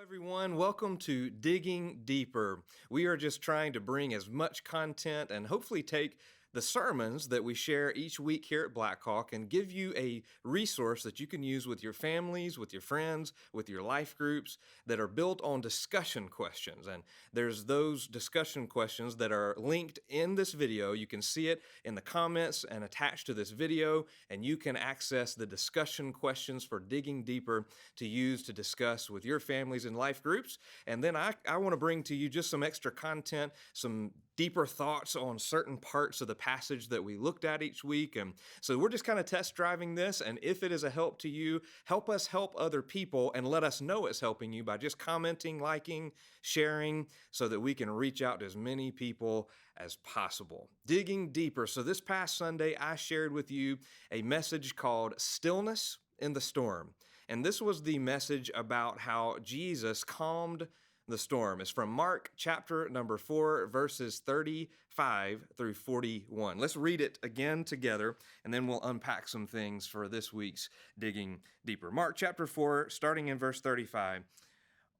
Everyone, welcome to Digging Deeper. We are just trying to bring as much content and hopefully take the sermons that we share each week here at Blackhawk and give you a resource that you can use with your families, with your friends, with your life groups that are built on discussion questions. And there's those discussion questions that are linked in this video. You can see it in the comments and attached to this video, and you can access the discussion questions for Digging Deeper to use to discuss with your families and life groups. And then I want to bring to you just some extra content, some deeper thoughts on certain parts of the passage that we looked at each week. And so we're just kind of test driving this. And if it is a help to you, help us help other people and let us know it's helping you by just commenting, liking, sharing, so that we can reach out to as many people as possible. Digging deeper. So this past Sunday, I shared with you a message called Stillness in the Storm. And this was the message about how Jesus calmed the storm. It's from Mark chapter number 4, verses 35 through 41. Let's read it again together, and then we'll unpack some things for this week's Digging Deeper. Mark chapter 4, starting in verse 35.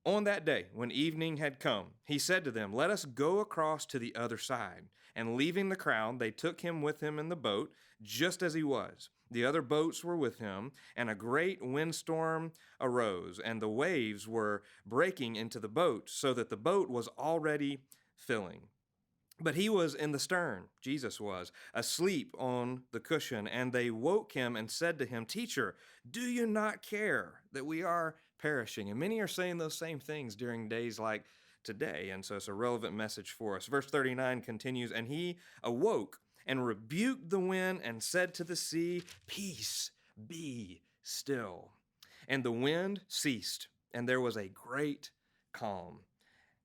On that day, when evening had come, he said to them, "Let us go across to the other side." And leaving the crowd, they took him with him in the boat, just as he was. The other boats were with him, and a great windstorm arose, and the waves were breaking into the boat, so that the boat was already filling. But he was in the stern, Jesus was, asleep on the cushion, and they woke him and said to him, "Teacher, do you not care that we are perishing?" And many are saying those same things during days like today, and so it's a relevant message for us. Verse 39 continues, "And he awoke and rebuked the wind and said to the sea, 'Peace, be still.' And the wind ceased, and there was a great calm.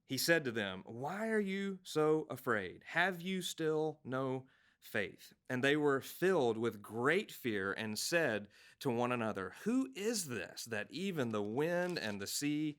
He said to them, 'Why are you so afraid? Have you still no faith?' And they were filled with great fear and said to one another, 'Who is this that even the wind and the sea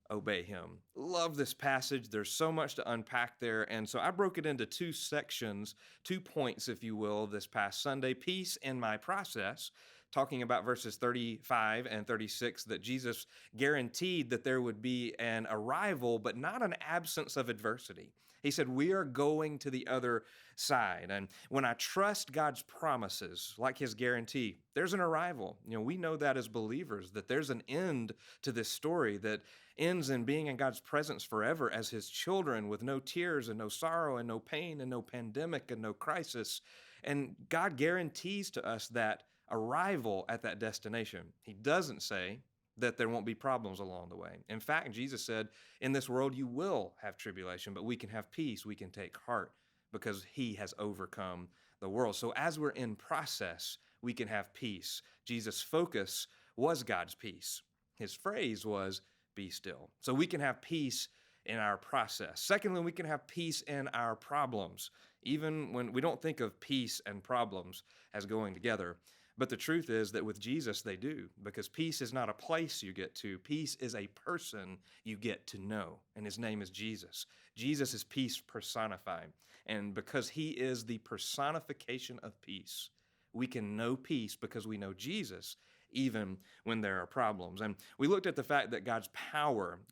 obey him?'" Love this passage. There's so much to unpack there. And so I broke it into two sections, 2 points, if you will, this past Sunday. Peace in my process, talking about verses 35 and 36, that Jesus guaranteed that there would be an arrival, but not an absence of adversity. He said, we are going to the other side. And when I trust God's promises, like his guarantee, there's an arrival. We know that as believers, that there's an end to this story that ends in being in God's presence forever as his children with no tears and no sorrow and no pain and no pandemic and no crisis. And God guarantees to us that arrival at that destination. He doesn't say that there won't be problems along the way. In fact, Jesus said, in this world you will have tribulation, but we can have peace, we can take heart because he has overcome the world. So as we're in process, we can have peace. Jesus' focus was God's peace. His phrase was, "Be still." So we can have peace in our process. Secondly, we can have peace in our problems, even when we don't think of peace and problems as going together. But the truth is that with Jesus, they do, because peace is not a place you get to. Peace is a person you get to know, and his name is Jesus. Jesus is peace personified, and because he is the personification of peace, we can know peace because we know Jesus, even when there are problems. And we looked at the fact that God's power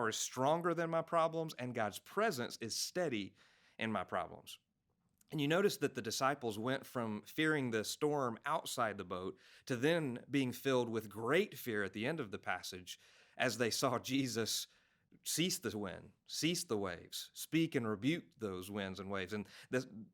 is stronger than my problems, and God's presence is steady in my problems. And you notice that the disciples went from fearing the storm outside the boat to then being filled with great fear at the end of the passage as they saw Jesus cease the wind, cease the waves, speak and rebuke those winds and waves. And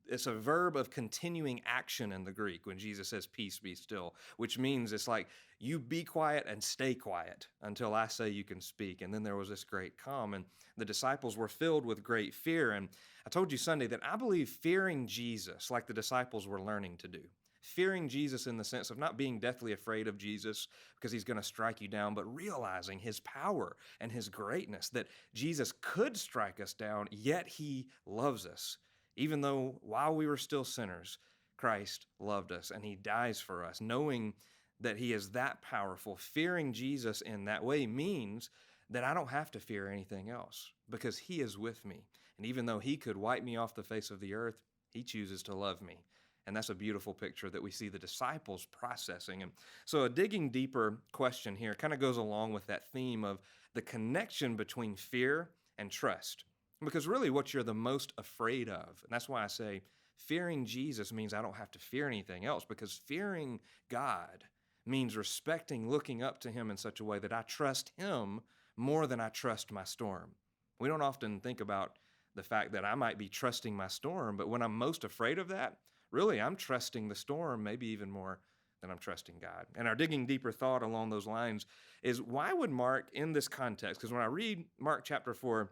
it's a verb of continuing action in the Greek when Jesus says, "Peace, be still," which means it's like, you be quiet and stay quiet until I say you can speak. And then there was this great calm, and the disciples were filled with great fear. And I told you Sunday that I believe fearing Jesus, like the disciples were learning to do, fearing Jesus in the sense of not being deathly afraid of Jesus because he's going to strike you down, but realizing his power and his greatness, that Jesus could strike us down, yet he loves us. Even though while we were still sinners, Christ loved us and he dies for us. Knowing that he is that powerful, fearing Jesus in that way means that I don't have to fear anything else because he is with me. And even though he could wipe me off the face of the earth, he chooses to love me. And that's a beautiful picture that we see the disciples processing. And so a digging deeper question here kind of goes along with that theme of the connection between fear and trust. Because really, what you're the most afraid of, and that's why I say fearing Jesus means I don't have to fear anything else, because fearing God means respecting, looking up to Him in such a way that I trust Him more than I trust my storm. We don't often think about the fact that I might be trusting my storm, but when I'm most afraid of that, really, I'm trusting the storm maybe even more than I'm trusting God. And our digging deeper thought along those lines is, why would Mark, in this context, because when I read Mark chapter 4,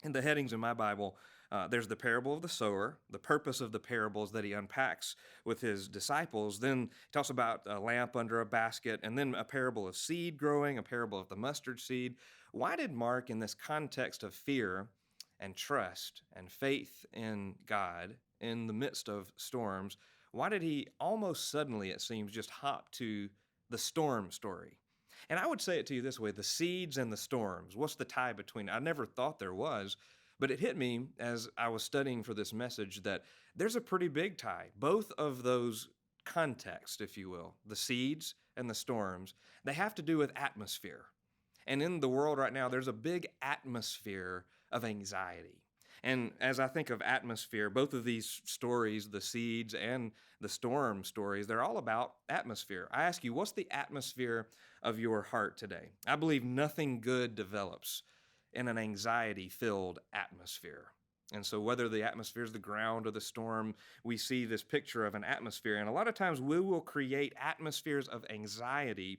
in the headings in my Bible, there's the parable of the sower. The purpose of the parables that he unpacks with his disciples. Then he talks about a lamp under a basket, and then a parable of seed growing, a parable of the mustard seed. Why did Mark, in this context of fear and trust and faith in God in the midst of storms, why did he almost suddenly, it seems, just hop to the storm story? And I would say it to you this way: the seeds and the storms. What's the tie between? I never thought there was, but it hit me as I was studying for this message that there's a pretty big tie. Both of those contexts, if you will, the seeds and the storms, they have to do with atmosphere. And in the world right now, there's a big atmosphere of anxiety. And as I think of atmosphere, both of these stories, the seeds and the storm stories, they're all about atmosphere. I ask you, what's the atmosphere of your heart today? I believe nothing good develops in an anxiety-filled atmosphere. And so whether the atmosphere is the ground or the storm, we see this picture of an atmosphere. And a lot of times we will create atmospheres of anxiety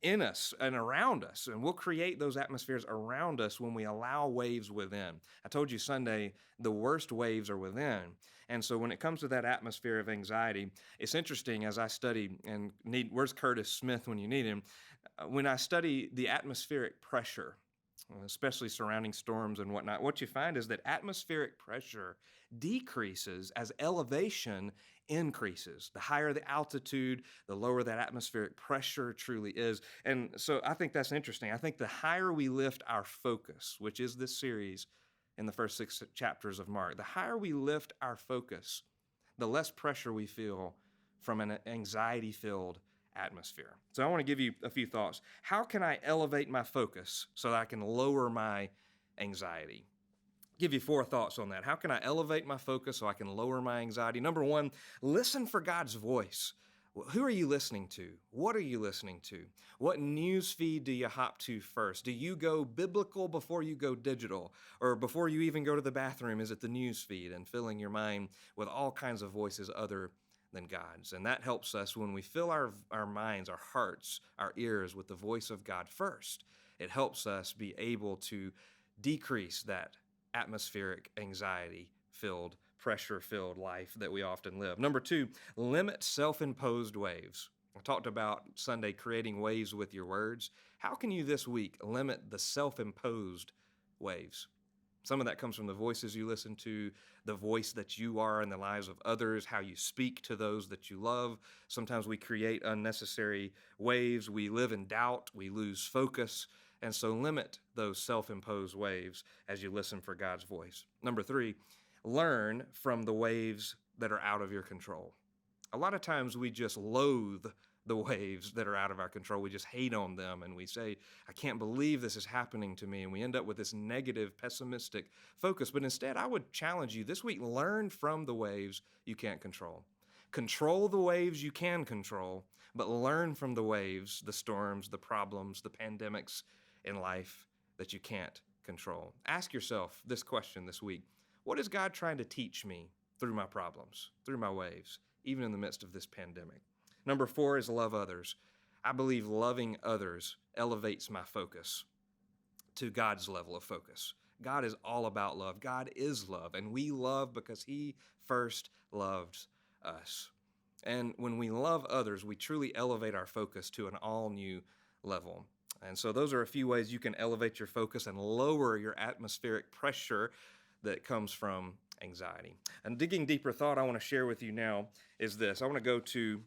in us and around us, and we'll create those atmospheres around us when we allow waves within. I told you Sunday, the worst waves are within. And so when it comes to that atmosphere of anxiety, it's interesting as I study and where's Curtis Smith when you need him? When I study the atmospheric pressure, especially surrounding storms and whatnot, what you find is that atmospheric pressure decreases as elevation increases. The higher the altitude, the lower that atmospheric pressure truly is. And so I think that's interesting. I think the higher we lift our focus, which is this series in the first 6 chapters of Mark, the higher we lift our focus, the less pressure we feel from an anxiety-filled atmosphere. So I want to give you a few thoughts. How can I elevate my focus so that I can lower my anxiety? Give you 4 thoughts on that. How can I elevate my focus so I can lower my anxiety? Number 1, listen for God's voice. Who are you listening to? What are you listening to? What news feed do you hop to first? Do you go biblical before you go digital? Or before you even go to the bathroom, is it the news feed and filling your mind with all kinds of voices other than God's? And that helps us when we fill our minds, our hearts, our ears with the voice of God first. It helps us be able to decrease that atmospheric anxiety-filled, pressure-filled life that we often live. Number 2, limit self-imposed waves. I talked about Sunday creating waves with your words. How can you this week limit the self-imposed waves? Some of that comes from the voices you listen to, the voice that you are in the lives of others, how you speak to those that you love. Sometimes we create unnecessary waves. We live in doubt. We lose focus. And so limit those self-imposed waves as you listen for God's voice. Number 3, learn from the waves that are out of your control. A lot of times we just loathe the waves that are out of our control. We just hate on them and we say, I can't believe this is happening to me. And we end up with this negative, pessimistic focus. But instead, I would challenge you this week, learn from the waves you can't control. Control the waves you can control, but learn from the waves, the storms, the problems, the pandemics in life that you can't control. Ask yourself this question this week: what is God trying to teach me through my problems, through my waves, even in the midst of this pandemic? Number 4 is love others. I believe loving others elevates my focus to God's level of focus. God is all about love. God is love, and we love because He first loved us. And when we love others, we truly elevate our focus to an all-new level. And so those are a few ways you can elevate your focus and lower your atmospheric pressure that comes from anxiety. And digging deeper thought I want to share with you now is this. I want to go to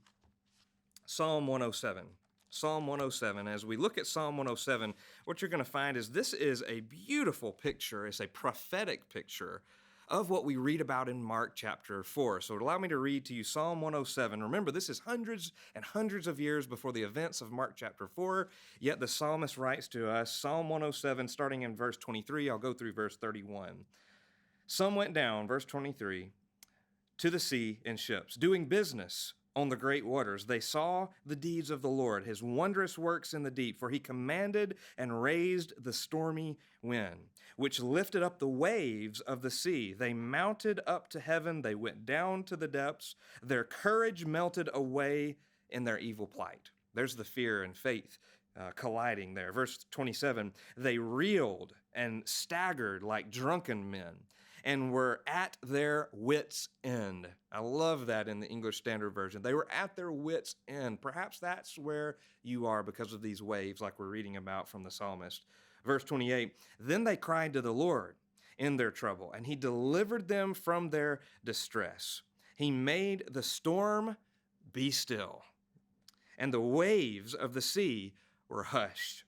Psalm 107. Psalm 107. As we look at Psalm 107, what you're going to find is this is a beautiful picture. It's a prophetic picture of what we read about in Mark chapter 4. So allow me to read to you Psalm 107. Remember, this is hundreds and hundreds of years before the events of Mark chapter 4, yet the psalmist writes to us, Psalm 107, starting in verse 23. I'll go through verse 31. Some went down, verse 23, to the sea in ships, doing business on the great waters. They saw the deeds of the Lord, his wondrous works in the deep, for he commanded and raised the stormy wind, which lifted up the waves of the sea. They mounted up to heaven, they went down to the depths. Their courage melted away in their evil plight. There's the fear and faith colliding there. Verse 27, they reeled and staggered like drunken men, and were at their wits' end. I love that in the English Standard Version. They were at their wits' end. Perhaps that's where you are because of these waves, like we're reading about from the psalmist. Verse 28, then they cried to the Lord in their trouble, and he delivered them from their distress. He made the storm be still, and the waves of the sea were hushed.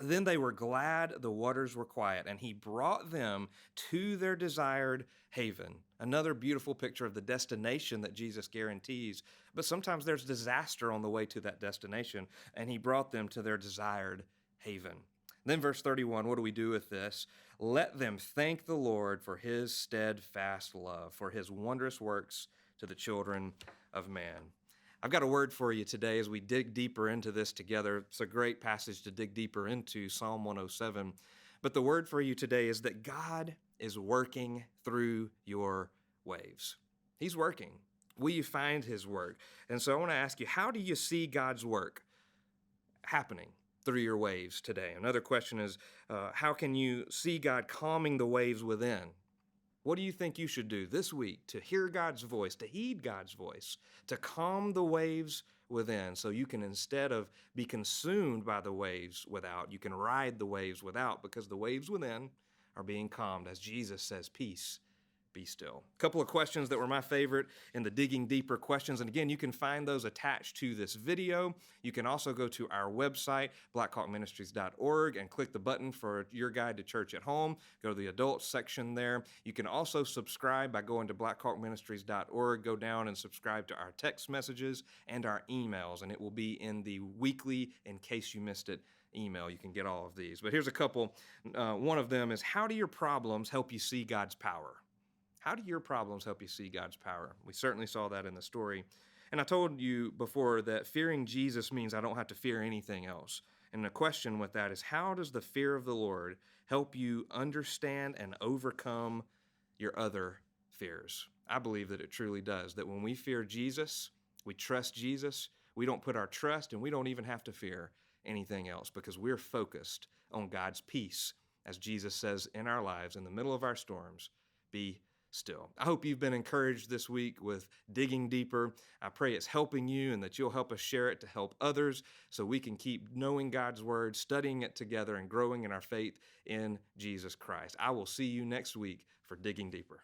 Then they were glad the waters were quiet, and he brought them to their desired haven. Another beautiful picture of the destination that Jesus guarantees. But sometimes there's disaster on the way to that destination, and he brought them to their desired haven. Then verse 31, what do we do with this? Let them thank the Lord for his steadfast love, for his wondrous works to the children of man. I've got a word for you today as we dig deeper into this together. It's a great passage to dig deeper into, Psalm 107. But the word for you today is that God is working through your waves. He's working. Will you find his work? And so I want to ask you, how do you see God's work happening through your waves today? Another question is, how can you see God calming the waves within? What do you think you should do this week to hear God's voice, to heed God's voice, to calm the waves within so you can, instead of be consumed by the waves without, you can ride the waves without, because the waves within are being calmed, as Jesus says, peace, be still. A couple of questions that were my favorite in the Digging Deeper questions. And again, you can find those attached to this video. You can also go to our website, blackhawkministries.org, and click the button for your guide to church at home. Go to the adults section there. You can also subscribe by going to blackhawkministries.org. Go down and subscribe to our text messages and our emails, and it will be in the weekly In Case You Missed It email. You can get all of these. But here's a couple. One of them is, how do your problems help you see God's power? How do your problems help you see God's power? We certainly saw that in the story. And I told you before that fearing Jesus means I don't have to fear anything else. And the question with that is, how does the fear of the Lord help you understand and overcome your other fears? I believe that it truly does, that when we fear Jesus, we trust Jesus, we don't put our trust and we don't even have to fear anything else, because we're focused on God's peace, as Jesus says in our lives, in the middle of our storms, be still. I hope you've been encouraged this week with digging deeper. I pray it's helping you and that you'll help us share it to help others so we can keep knowing God's word, studying it together, and growing in our faith in Jesus Christ. I will see you next week for Digging Deeper.